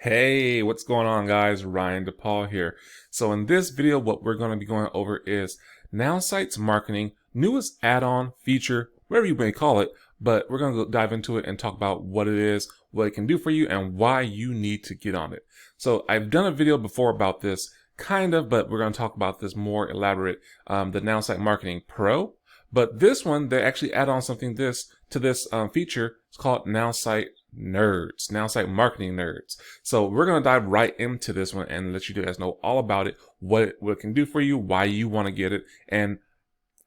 Hey, what's going on, guys? Ryan DePaul here. So in this video, what we're going to be going over is Nowsite's Marketing newest add-on feature, whatever you may call it, but we're going to dive into it and talk about what it is, what it can do for you, and why you need to get on it. So I've done a video before about this, kind of, but we're going to talk about this more elaborate, the Nowsite Marketing Pro. But this one, they actually add on something to this feature. It's called Nowsite Nerds, Nowsite Marketing Nerds. So we're going to dive right into this one and let you guys know all about it, what it can do for you, why you want to get it, and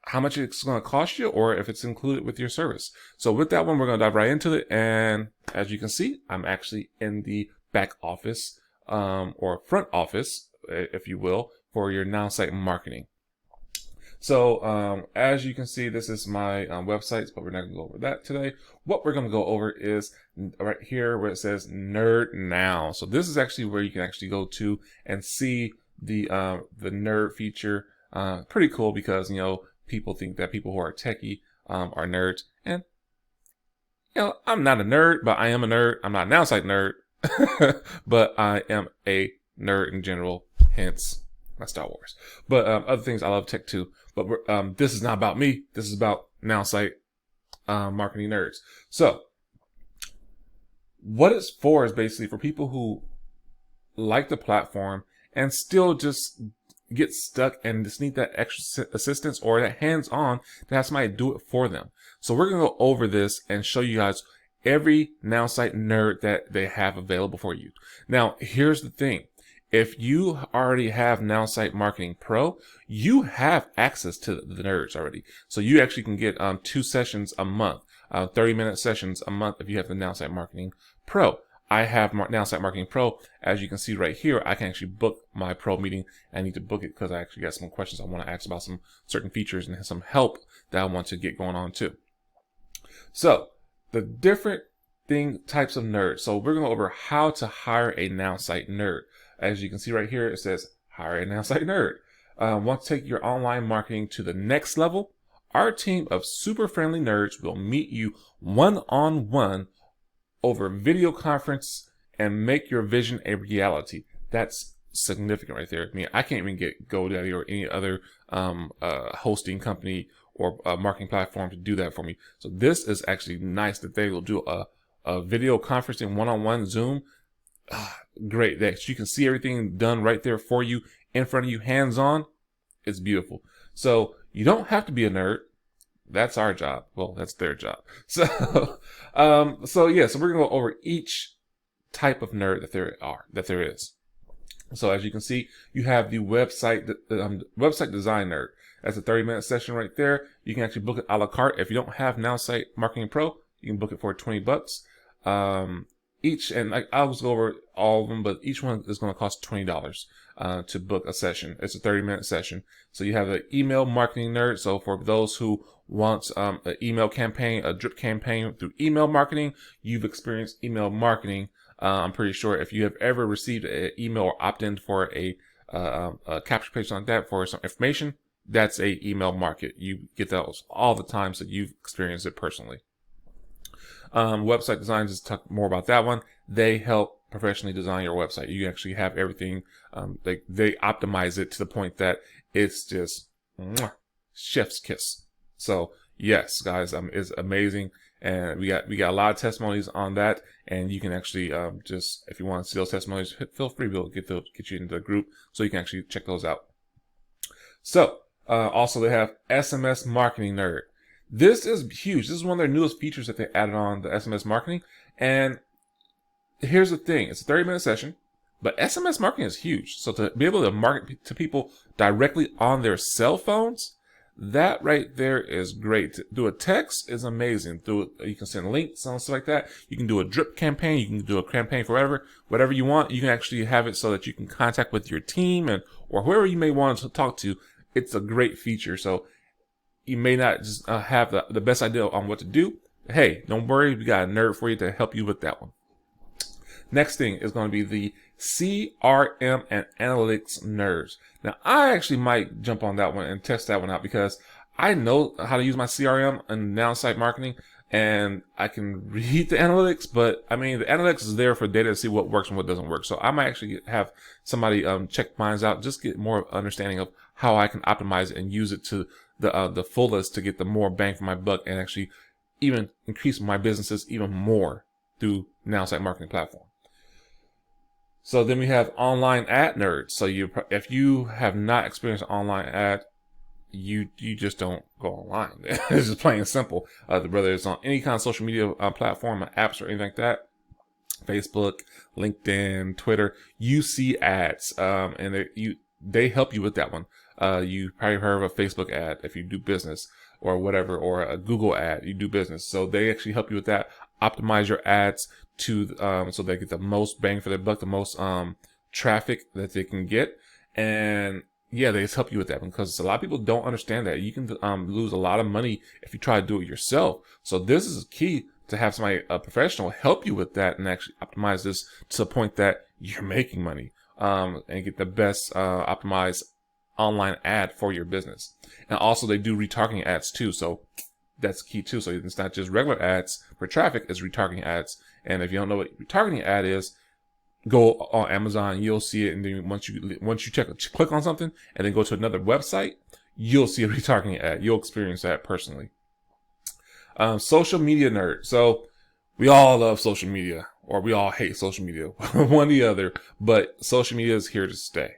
how much it's going to cost you, or if it's included with your service. So with that one, we're going to dive right into it. And as you can see, I'm actually in the back office, or front office, if you will, for your Nowsite marketing. So as you can see, this is my websites, but we're not going to go over that today. What we're going to go over is right here where it says Nerd Now. So this is actually where you can actually go to and see the nerd feature. Pretty cool because, people think that people who are techie are nerds. And, I'm not a nerd, but I am a nerd. I'm not a Nowsite nerd, but I am a nerd in general, hence my Star Wars. But other things, I love tech too. But this is not about me. This is about Nowsite Marketing Nerds. So what it's for is basically for people who like the platform and still just get stuck and just need that extra assistance or that hands-on to have somebody do it for them. So we're going to go over this and show you guys every Nowsite nerd that they have available for you. Now, here's the thing. If you already have Nowsite Marketing Pro, you have access to the nerds already. So you actually can get 2 sessions a month, 30-minute sessions a month if you have the Nowsite Marketing Pro. I have Nowsite Marketing Pro. As you can see right here, I can actually book my pro meeting. I need to book it because I actually got some questions I want to ask about some certain features and some help that I want to get going on too. So the different types of nerds. So we're going to go over how to hire a Nowsite nerd. As you can see right here, it says hire a Nowsite nerd. Want to take your online marketing to the next level? Our team of super friendly nerds will meet you one-on-one over video conference and make your vision a reality. That's significant right there. I mean, I can't even get GoDaddy or any other hosting company or marketing platform to do that for me. So this is actually nice that they will do a video conferencing one-on-one Zoom. Great that you can see everything done right there for you in front of you, hands-on. It's beautiful. So you don't have to be a nerd. That's our job. Well, that's their job. So so we're gonna go over each type of nerd that there is. So as you can see, you have the website design nerd. That's a 30-minute session right there. You can actually book it a la carte. If you don't have Nowsite Marketing Pro, you can book it for $20. I'll just go over all of them, but each one is going to cost $20 to book a session. It's a 30-minute session. So you have an email marketing nerd. So for those who want an email campaign, a drip campaign through email marketing, you've experienced email marketing. I'm pretty sure if you have ever received an email or opt-in for a capture page like that for some information, that's a email market. You get those all the time, so you've experienced it personally. Website design, just talk more about that one. They help professionally design your website. You actually have everything. They optimize it to the point that it's just chef's kiss. So yes, guys, it's amazing. And we got a lot of testimonies on that. And you can actually, just, if you want to see those testimonies, feel free. We'll get you into the group so you can actually check those out. So, also they have SMS Marketing Nerd. This is huge. This is one of their newest features that they added on the SMS marketing. And here's the thing. It's a 30-minute session, but SMS marketing is huge. So to be able to market to people directly on their cell phones, that right there is great. To do a text is amazing. You can send links and stuff like that. You can do a drip campaign. You can do a campaign for whatever you want. You can actually have it so that you can contact with your team or whoever you may want to talk to. It's a great feature. So you may not just have the best idea on what to do. Hey, don't worry. We got a nerd for you to help you with that one. Next thing is going to be the CRM and analytics nerds. Now, I actually might jump on that one and test that one out because I know how to use my CRM and Nowsite marketing. and I can read the analytics, but I mean, the analytics is there for data to see what works and what doesn't work. So I might actually have somebody check mine out, just get more understanding of how I can optimize it and use it to the fullest to get the more bang for my buck and actually even increase my businesses even more through Nowsite Marketing Platform. So then we have online ad nerds. So if you have not experienced an online ad, you just don't go online. It's just plain and simple. Whether it's on any kind of social media platform, apps, or anything like that, Facebook, LinkedIn, Twitter, you see ads, and they help you with that one. You probably heard of a Facebook ad if you do business or whatever, or a Google ad, you do business. So they actually help you with that. Optimize your ads to so they get the most bang for their buck, the most traffic that they can get, and yeah, they just help you with that, because a lot of people don't understand that you can lose a lot of money if you try to do it yourself. So this is key, to have somebody, a professional, help you with that and actually optimize this to the point that you're making money and get the best optimized online ad for your business. And also they do retargeting ads too, so that's key too. So it's not just regular ads for traffic, it's retargeting ads. And if you don't know what retargeting ad is, go on Amazon, you'll see it. And then once you click on something and then go to another website, you'll see a retargeting ad. You'll experience that personally. Social media nerd. So we all love social media, or we all hate social media, one or the other, but social media is here to stay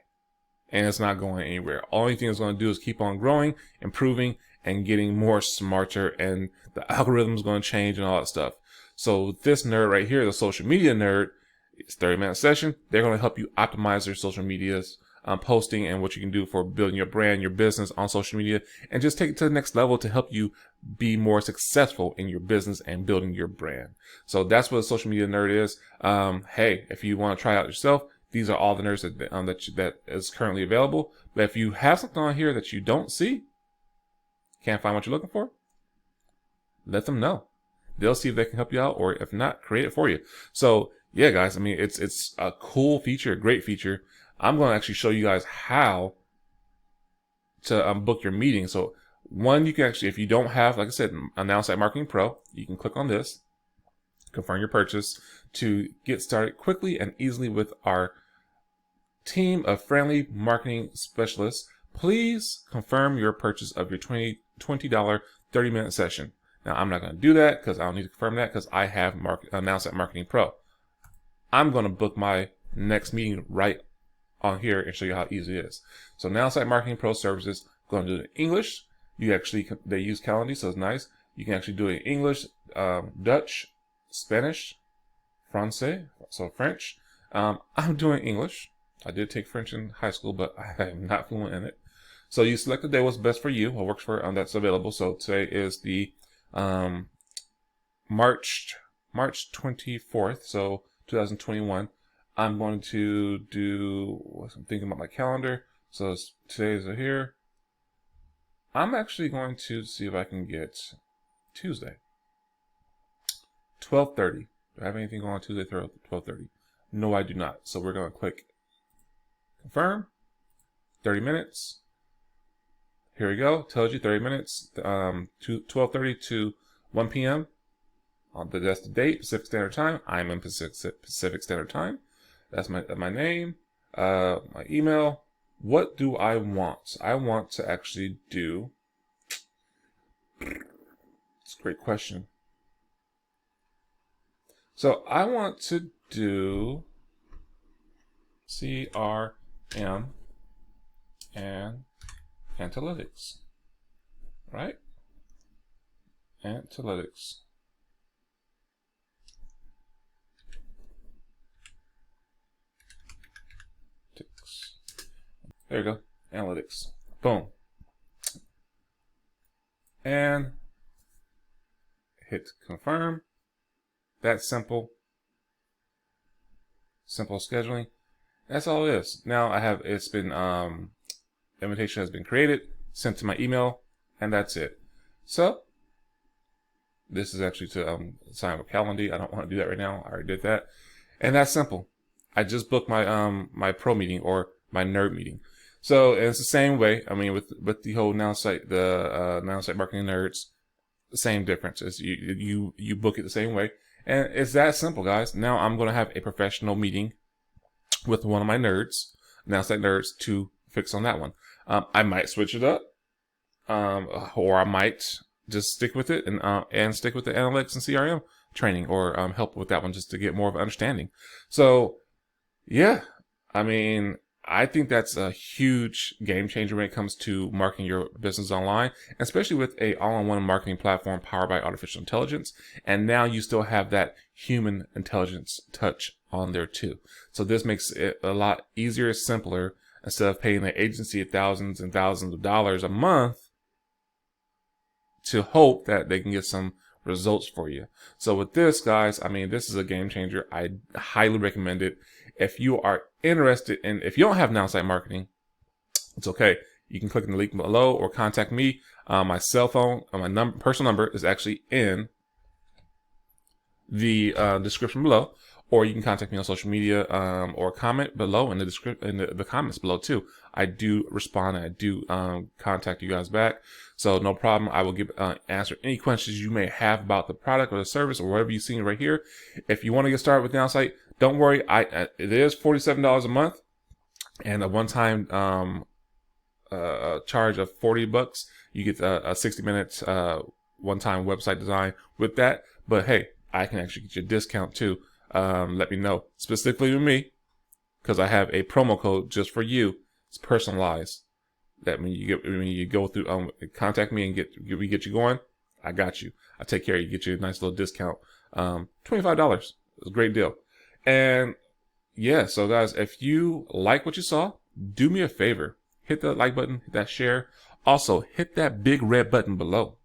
and it's not going anywhere. Only thing it's going to do is keep on growing, improving, and getting more smarter, and the algorithm is going to change and all that stuff. So this nerd right here, the social media nerd, it's 30-minute session. They're going to help you optimize your social medias, posting, and what you can do for building your brand, your business on social media, and just take it to the next level to help you be more successful in your business and building your brand. So that's what a social media nerd is. Hey, if you want to try it out yourself, these are all the nerds that is currently available. But if you have something on here that you don't see, can't find what you're looking for, let them know. They'll see if they can help you out, or if not, create it for you. So yeah, guys, I mean, it's a cool feature, a great feature. I'm going to actually show you guys how to book your meeting. So one, you can actually, if you don't have, like I said, a Nowsite Marketing Pro, you can click on this, confirm your purchase, to get started quickly and easily with our team of friendly marketing specialists. Please confirm your purchase of your $20 30-minute session. Now, I'm not going to do that because I don't need to confirm that, because I have Nowsite Marketing Pro. I'm going to book my next meeting right on here and show you how easy it is. So Nowsite Marketing Pro services, going to do it in English. They use Calendly, so it's nice. You can actually do it in English, Dutch, Spanish, Francais, so French. I'm doing English. I did take French in high school, but I am not fluent in it. So you select the day what's best for you, what works for that's available. So today is the March 24th, so 2021. I'm going to do, I'm thinking about my calendar. So today's here. I'm actually going to see if I can get Tuesday, 12:30. Do I have anything on Tuesday, 12:30? No, I do not. So we're going to click confirm, 30 minutes. Here we go. Tells you 30 minutes, 12:30 to 1 p.m. That's the date, Pacific Standard Time. I'm in Pacific Standard Time. That's my name, my email. What do I want? I want to actually do, it's a great question. So I want to do CRM and analytics, right? Analytics. There you go. Analytics. Boom. And hit confirm. That's simple. Simple scheduling. That's all it is. Now it's been, invitation has been created, sent to my email, and that's it. So this is actually to sign up a Calendly. I don't want to do that right now. I already did that. And that's simple. I just booked my my pro meeting, or my nerd meeting. So it's the same way. I mean, with the whole Nowsite, Nowsite Marketing Nerds, same difference. Is you book it the same way, and it's that simple, guys. Now I'm going to have a professional meeting with one of my nerds, Nowsite nerds, to fix on that one. I might switch it up, or I might just stick with it and stick with the analytics and CRM training, or help with that one just to get more of an understanding. So yeah, I mean, I think that's a huge game changer when it comes to marketing your business online, especially with a all-in-one marketing platform powered by artificial intelligence. And now you still have that human intelligence touch on there too. So this makes it a lot easier, simpler, instead of paying the agency thousands and thousands of dollars a month to hope that they can get some results for you. So with this, guys, I mean, this is a game changer. I highly recommend it. If you are interested in, if you don't have Nowsite marketing, it's okay. You can click on the link below or contact me. My cell phone, my personal number is actually in the description below, or you can contact me on social media, or comment below in the description, in the comments below too. I do respond. I do contact you guys back. So no problem. I will answer any questions you may have about the product or the service or whatever you've seen right here. If you want to get started with Nowsite, don't worry. It is $47 a month, and a one-time charge of $40. You get a 60 minutes one-time website design with that. But hey, I can actually get you a discount too. Let me know specifically with me, because I have a promo code just for you. It's personalized. That when you go through, contact me and we get you going. I got you. I take care of you. Get you a nice little discount. $25. It's a great deal. And yeah, so guys, if you like what you saw, do me a favor. Hit that like button, hit that share. Also, hit that big red button below.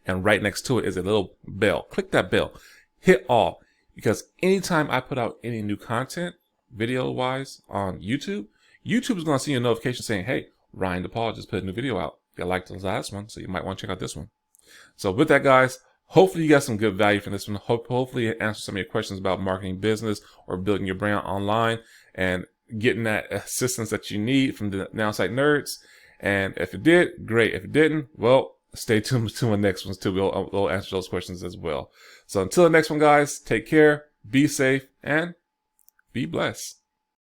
And right next to it is a little bell. Click that bell. Hit all. Because anytime I put out any new content, video-wise, on YouTube, YouTube is going to see a notification saying, hey, Ryan DePaul just put a new video out. You liked the last one, so you might want to check out this one. So with that, guys, hopefully you got some good value from this one. Hopefully it answers some of your questions about marketing business or building your brand online and getting that assistance that you need from the Nowsite nerds. And if it did, great. If it didn't, well, stay tuned to my next ones too. We'll answer those questions as well. So until the next one, guys, take care, be safe, and be blessed.